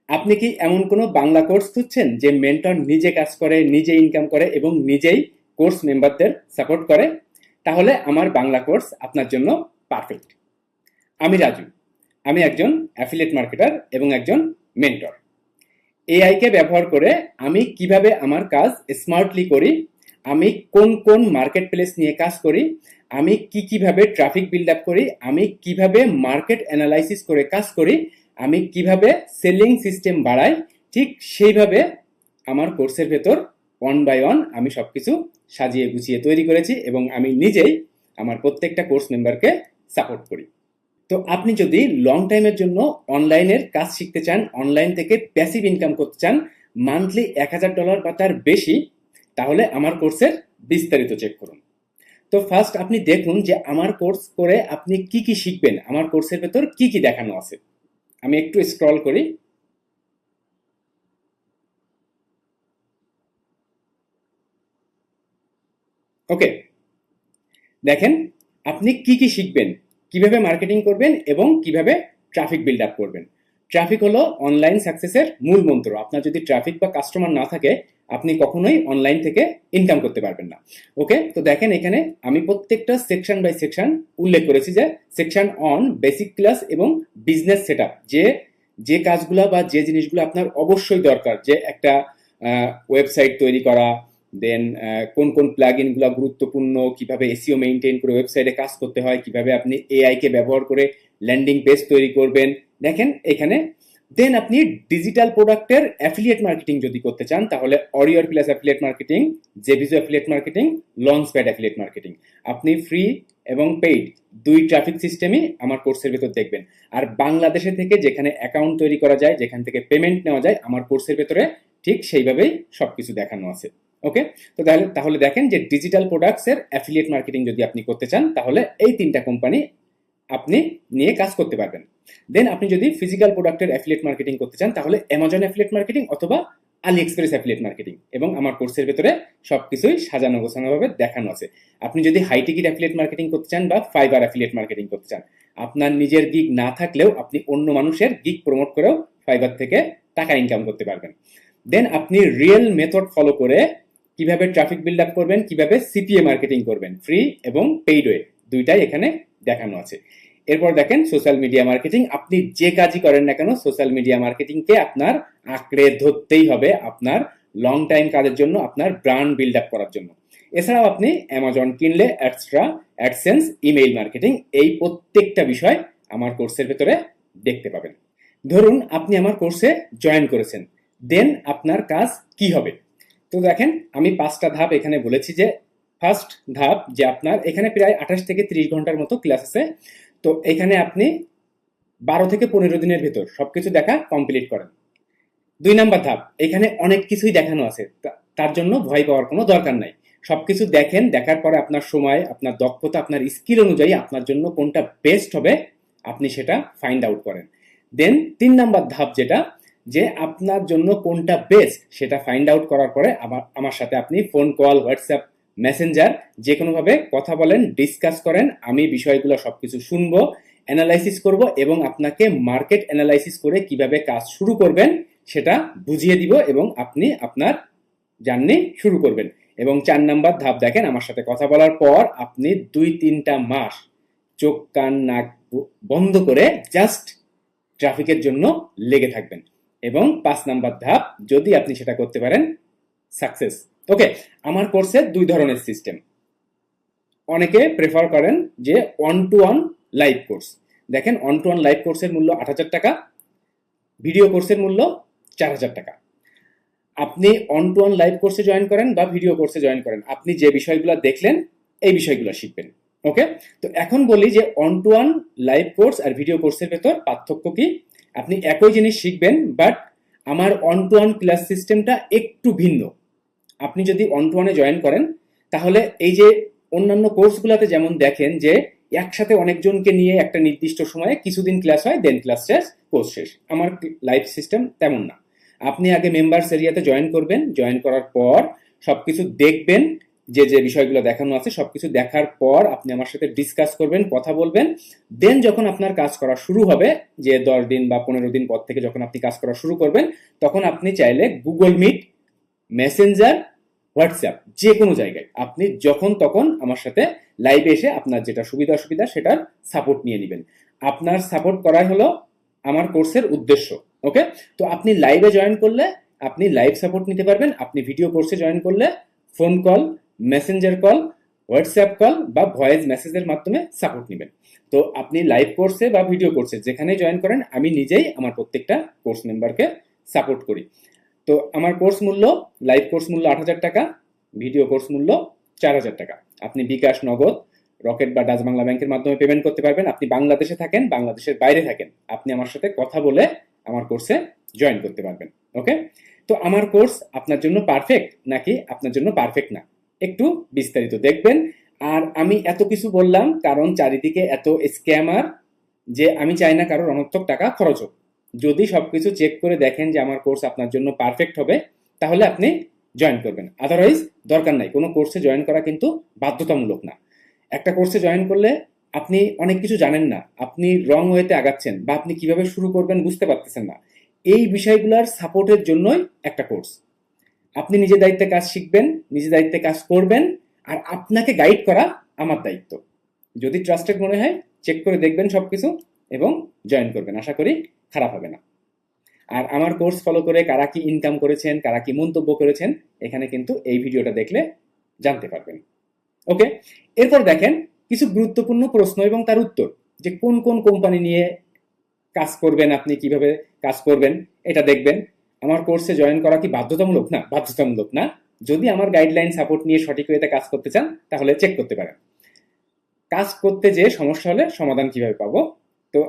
আপনি কি এমন কোনো বাংলা কোর্স খুঁজছেন যে মেন্টর নিজে কাজ করে, নিজে ইনকাম করে এবং নিজেই কোর্স মেম্বারদের সাপোর্ট করে? তাহলে আমার বাংলা কোর্স আপনার জন্য পারফেক্ট। আমি রাজু। আমি একজন অ্যাফিলিয়েট মার্কেটার এবং একজন মেন্টর। এআই কে ব্যবহার করে আমি কিভাবে আমার কাজ স্মার্টলি করি, আমি কোন কোন মার্কেট প্লেস নিয়ে কাজ করি, আমি কিভাবে ট্রাফিক বিল্ড আপ করি, আমি কিভাবে মার্কেট অ্যানালাইসিস করে কাজ করি, আমি কিভাবে সেলিং সিস্টেম বাড়াই, ঠিক সেইভাবে আমার কোর্সের ভেতর ওয়ান বাই ওয়ান আমি সবকিছু সাজিয়ে গুছিয়ে তৈরি করেছি এবং আমি নিজেই আমার প্রত্যেকটা কোর্স মেম্বারকে সাপোর্ট করি। তো আপনি যদি লং টাইমের জন্য অনলাইনের কাজ শিখতে চান, অনলাইন থেকে প্যাসিভ ইনকাম করতে চান, মান্থলি $1000 বা তার বেশি, তাহলে আমার কোর্সের বিস্তারিত চেক করুন। তো ফার্স্ট আপনি দেখুন যে আমার কোর্স করে আপনি কি কি শিখবেন, আমার কোর্সের ভেতর কি কি দেখানো আছে। আমি একটু স্ক্রল করি। ওকে, দেখেন আপনি কি কি শিখবেন, কিভাবে মার্কেটিং করবেন এবং কিভাবে ট্রাফিক বিল্ড আপ করবেন। ট্রাফিক হলো অনলাইন সাকসেসের মূল মন্ত্র। আপনার যদি ট্রাফিক বা কাস্টমার না থাকে, আপনি কখনোই অনলাইন থেকে ইনকাম করতে পারবেন না। ওকে, তো দেখেন এখানে আমি প্রত্যেকটা সেকশন বাই সেকশন উল্লেখ করেছি, যে সেকশন অন বেসিক ক্লাস এবং বিজনেস সেটআপ, যে যে কাজগুলো বা যে জিনিসগুলো আপনার অবশ্যই দরকার, যে একটা ওয়েবসাইট তৈরি করা, দেন কোন কোন প্লাগইন গুলো গুরুত্বপূর্ণ, কিভাবে এসইও মেইনটেইন করে ওয়েবসাইটে কাজ করতে হয়, কিভাবে আপনি এআই কে ব্যবহার করে ল্যান্ডিং পেজ তৈরি করবেন। দেখেন এখানে দেন আপনি ডিজিটাল প্রোডাক্টের অ্যাফিলিয়েট মার্কেটিং যদি করতে চান, তাহলে Warrior Plus affiliate marketing, JVZoo affiliate marketing, Launchpad affiliate marketing. আপনি ফ্রি এবং পেইড দুই ট্রাফিক সিস্টেমই আমার কোর্সের ভেতর দেখবেন। আর বাংলাদেশে থেকে যেখানে অ্যাকাউন্ট তৈরি করা যায়, যেখান থেকে পেমেন্ট নেওয়া যায়, আমার কোর্সের ভেতরে ঠিক সেইভাবেই সবকিছু দেখানো আছে। ওকে, তো তাহলে দেখেন যে ডিজিটাল প্রোডাক্টস এর অ্যাফিলিয়েট মার্কেটিং যদি আপনি করতে চান, তাহলে এই তিনটা কোম্পানি আপনি নিয়ে কাজ করতে পারবেন। দেন আপনি যদি ফিজিক্যাল প্রোডাক্টের অ্যাফিলিয়েট মার্কেটিং করতে চান, তাহলে অ্যামাজন অ্যাফিলিয়েট মার্কেটিং অথবা আলি এক্সপ্রেস অ্যাফিলিয়েট মার্কেটিং, এবং আমার কোর্সের ভেতরে সবকিছুই সাজানো গোছানো ভাবে দেখানো আছে। আপনি যদি হাই টিকিট অ্যাফিলিয়েট মার্কেটিং করতে চান বা ফাইবার অ্যাফিলিয়েট মার্কেটিং করতে চান, আপনার নিজের গিগ না থাকলেও আপনি অন্য মানুষের গিগ প্রমোট করেও ফাইবার থেকে টাকা ইনকাম করতে পারবেন। দেন আপনি রিয়েল মেথড ফলো করে কিভাবে ট্রাফিক বিল্ড আপ করবেন, কিভাবে সিপিএ মার্কেটিং করবেন, ফ্রি এবং পেইড ওয়ে, দুইটাই এখানে দেখানো আছে। এরপর দেখেন সোশ্যাল মিডিয়া মার্কেটিং। আপনি যে কাজই করেন না কেন, সোশ্যাল মিডিয়া মার্কেটিংকে আপনার আঁকড়ে ধরতেই হবে আপনার লং টাইম কাজের জন্য, আপনার ব্র্যান্ড বিল্ড আপ করার জন্য। এছাড়াও আপনি অ্যামাজন কিনলে এক্সট্রা, অ্যাডসেন্স, ইমেইল মার্কেটিং, এই প্রত্যেকটা বিষয় আমার কোর্সের ভেতরে দেখতে পাবেন। ধরুন আপনি আমার কোর্সে জয়েন করেছেন, দেন আপনার কাজ কি হবে? তো দেখেন আমি 5টা ধাপ এখানে বলেছি। যে ফার্স্ট ধাপ, যে আপনার এখানে প্রায় 28 থেকে 30 ঘন্টার মতো ক্লাস আছে। তো এখানে আপনি 12 থেকে 15 দিনের ভেতর সবকিছু দেখা কমপ্লিট করেন। 2 নাম্বার ধাপ, এখানে অনেক কিছুই দেখানো আছে, তার জন্য ভয় পাওয়ার কোনো দরকার নাই। সবকিছু দেখেন, দেখার পরে আপনার সময়, আপনার দক্ষতা, আপনার স্কিল অনুযায়ী আপনার জন্য কোনটা বেস্ট হবে আপনি সেটা ফাইন্ড আউট করেন। দেন 3 নাম্বার ধাপ, যেটা যে আপনার জন্য কোনটা বেস্ট সেটা ফাইন্ড আউট করার পরে আমার সাথে আপনি ফোন কল, হোয়াটসঅ্যাপ, মেসেঞ্জার, যে কোনোভাবে কথা বলেন, ডিসকাস করেন। আমি বিষয়গুলো সবকিছু শুনবো, অ্যানালাইসিস করব এবং আপনাকে মার্কেট অ্যানালাইসিস করে কিভাবে কাজ শুরু করবেন সেটা বুঝিয়ে দিব এবং আপনি আপনার জার্নি শুরু করবেন। এবং 4 নাম্বার ধাপ দেখেন, আমার সাথে কথা বলার পর আপনি 2-3টা মাস চোখ কান নাক বন্ধ করে জাস্ট ট্রাফিকের জন্য লেগে থাকবেন। এবং 5 নাম্বার ধাপ, যদি আপনি সেটা করতে পারেন, সাকসেস। ওকে, আমার কোর্সে 2 ধরনের সিস্টেম। অনেকে প্রেফার করেন যে one to one live course. দেখেন ওয়ান টু ওয়ান লাইভ কোর্সের মূল্য 8000 টাকা, ভিডিও কোর্সের মূল্য 4000 টাকা। আপনি অন টু অন লাইভ কোর্সে জয়েন করেন বা ভিডিও কোর্সে জয়েন করেন, আপনি যে বিষয়গুলো দেখলেন এই বিষয়গুলো শিখবেন। ওকে, তো এখন বলি যে one to one live course আর ভিডিও কোর্সের ভেতর পার্থক্য কি। আপনি একই জিনিস শিখবেন, বাট আমার অন টু অন ক্লাস সিস্টেমটা একটু ভিন্ন। আপনি যদি অন টু ওয়ানে জয়েন করেন, তাহলে এই যে অন্যান্য কোর্সগুলোতে যেমন দেখেন যে একসাথে অনেকজনকে নিয়ে একটা নির্দিষ্ট সময়ে কিছুদিন ক্লাস হয়, দেন ক্লাস শেষ, কোর্স শেষ। আমার লাইভ সিস্টেম তেমন না। আপনি আগে মেম্বার্স এরিয়াতে জয়েন করবেন, জয়েন করার পর সবকিছু দেখবেন, যে যে বিষয়গুলো দেখানো আছে সবকিছু দেখার পর আপনি আমার সাথে ডিসকাস করবেন, কথা বলবেন। দেন যখন আপনার কাজ করা শুরু হবে, যে 10 দিন বা 15 দিন পর থেকে যখন আপনি কাজ করা শুরু করবেন, তখন আপনি চাইলে গুগল মিট, মেসেঞ্জার, হোয়াটসঅ্যাপ যে কোনো জায়গায় আপনি যখন তখন আমার সাথে লাইভে এসে আপনার যেটা সুবিধা অসুবিধা সেটার সাপোর্ট নিয়ে নেবেন। আপনার সাপোর্ট করাই হলো আমার কোর্সের উদ্দেশ্য। ওকে, তো আপনি লাইভে জয়েন করলে আপনি লাইভ সাপোর্ট নিতে পারবেন। আপনি ভিডিও কোর্সে জয়েন করলে phone call, Messenger call, WhatsApp call বা ভয়েস মেসেজের মাধ্যমে সাপোর্ট নেবেন। তো আপনি লাইভ কোর্সে বা ভিডিও কোর্সে যেখানে জয়েন করেন, আমি নিজেই আমার প্রত্যেকটা কোর্স মেম্বারকে সাপোর্ট করি। তো আমার কোর্স মূল্য, লাইভ কোর্স মূল্য 8,000 টাকা, ভিডিও কোর্স মূল্য 4,000 টাকা। আপনি বিকাশ, নগদ, রকেট বা ডাচ বাংলা ব্যাংকের মাধ্যমে পেমেন্ট করতে পারবেন। আপনি বাংলাদেশে থাকেন, বাংলাদেশের বাইরে থাকেন, আপনি আমার সাথে কথা বলে আমার কোর্সে জয়েন করতে পারবেন। ওকে, তো আমার কোর্স আপনার জন্য পারফেক্ট নাকি আপনার জন্য পারফেক্ট না, একটু বিস্তারিত দেখবেন। আর আমি এত কিছু বললাম কারণ চারিদিকে এত স্ক্যামার, যে আমি চাই না কারোর অনর্থক টাকা খরচ হোক। যদি সবকিছু চেক করে দেখেন যে আমার কোর্স আপনার জন্য পারফেক্ট হবে, তাহলে আপনি জয়েন করবেন। আদারওয়াইজ দরকার নাই। কোনো কোর্সে জয়েন করা কিন্তু বাধ্যতামূলক না। একটা কোর্সে জয়েন করলে আপনি অনেক কিছু জানেন না, আপনি রং ওয়েতে আগাচ্ছেন, বা আপনি কিভাবে শুরু করবেন বুঝতে পারতেছেন না, এই বিষয়গুলোর সাপোর্টের জন্যই একটা কোর্স। আপনি নিজের দায়িত্বে কাজ শিখবেন, নিজের দায়িত্বে কাজ করবেন, আর আপনাকে গাইড করা আমার দায়িত্ব। যদি ট্রাস্টেড মনে হয় চেক করে দেখবেন সবকিছু এবং জয়েন করবেন, আশা করি খারাপ হবে না। আর আমার কোর্স ফলো করে কারা কি ইনকাম করেছেন, কারা কি মন্তব্য করেছেন, এখানে কিন্তু এই ভিডিওটা দেখলে জানতে পারবেন। ওকে, এরপর দেখেন কিছু গুরুত্বপূর্ণ প্রশ্ন এবং তার উত্তর, যে কোন কোন কোম্পানি নিয়ে কাজ করবেন, আপনি কিভাবে কাজ করবেন এটা দেখবেন। আমার কোর্সে জয়েন করা কি বাধ্যতামূলক? না, বাধ্যতামূলক না। যদি আমার গাইডলাইন সাপোর্ট নিয়ে সঠিক ওয়েতে কাজ করতে চান তাহলে চেক করতে পারেন। কাজ করতে যে সমস্যা হলে সমাধান কিভাবে পাবো, তো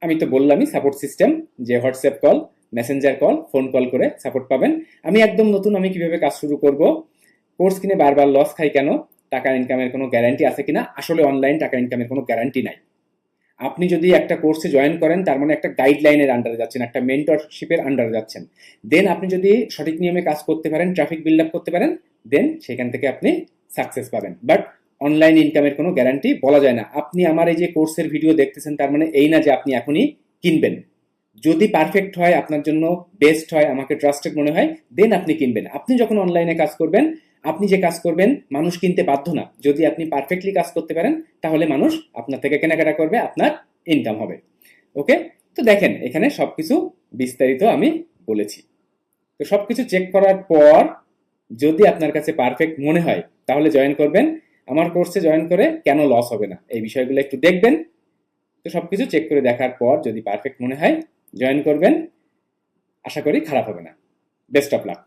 আমি তো বললামই সাপোর্ট সিস্টেম, যে WhatsApp call, Messenger call, phone call করে সাপোর্ট পাবেন। আমি একদম নতুন, আমি কিভাবে কাজ শুরু করব, কোর্স কিনে বারবার লস খাই কেন, টাকা ইনকামের কোনো গ্যারান্টি আছে কিনা। আসলে অনলাইন টাকা ইনকামের কোনো গ্যারান্টি নাই। আপনি যদি একটা কোর্সে জয়েন করেন তার মানে একটা গাইডলাইনের আন্ডারে যাচ্ছেন, একটা মেন্টরশিপের আন্ডারে যাচ্ছেন। দেন আপনি যদি সঠিক নিয়মে কাজ করতে পারেন, ট্রাফিক বিল্ড আপ করতে পারেন, দেন সেখান থেকে আপনি সাকসেস পাবেন। বাট অনলাইন ইনকামের কোনো গ্যারান্টি বলা যায় না। আপনি আমার এই যে কোর্সের ভিডিও দেখতেছেন তার মানে এই না যে আপনি এখনই কিনবেন। যদি পারফেক্ট হয়, আপনার জন্য বেস্ট হয়, আমাকে ট্রাস্টেড মনে হয়, দেন আপনি কিনবেন। আপনি যখন অনলাইনে কাজ করবেন, আপনি যে কাজ করবেন মানুষ কিনতে বাধ্য না। যদি আপনি পারফেক্টলি কাজ করতে পারেন তাহলে মানুষ আপনার থেকে কেনাকাটা করবে, আপনার ইনকাম হবে। ওকে, তো দেখেন এখানে সবকিছু বিস্তারিত আমি বলেছি। তো সবকিছু চেক করার পর যদি আপনার কাছে পারফেক্ট মনে হয় তাহলে জয়েন করবেন। আমার কোর্সে জয়েন করে কেন লস হবে না, এই বিষয়গুলো একটু দেখবেন। তো সবকিছু চেক করে দেখার পর যদি পারফেক্ট মনে হয় জয়েন করবেন, আশা করি খারাপ হবে না। Best of luck.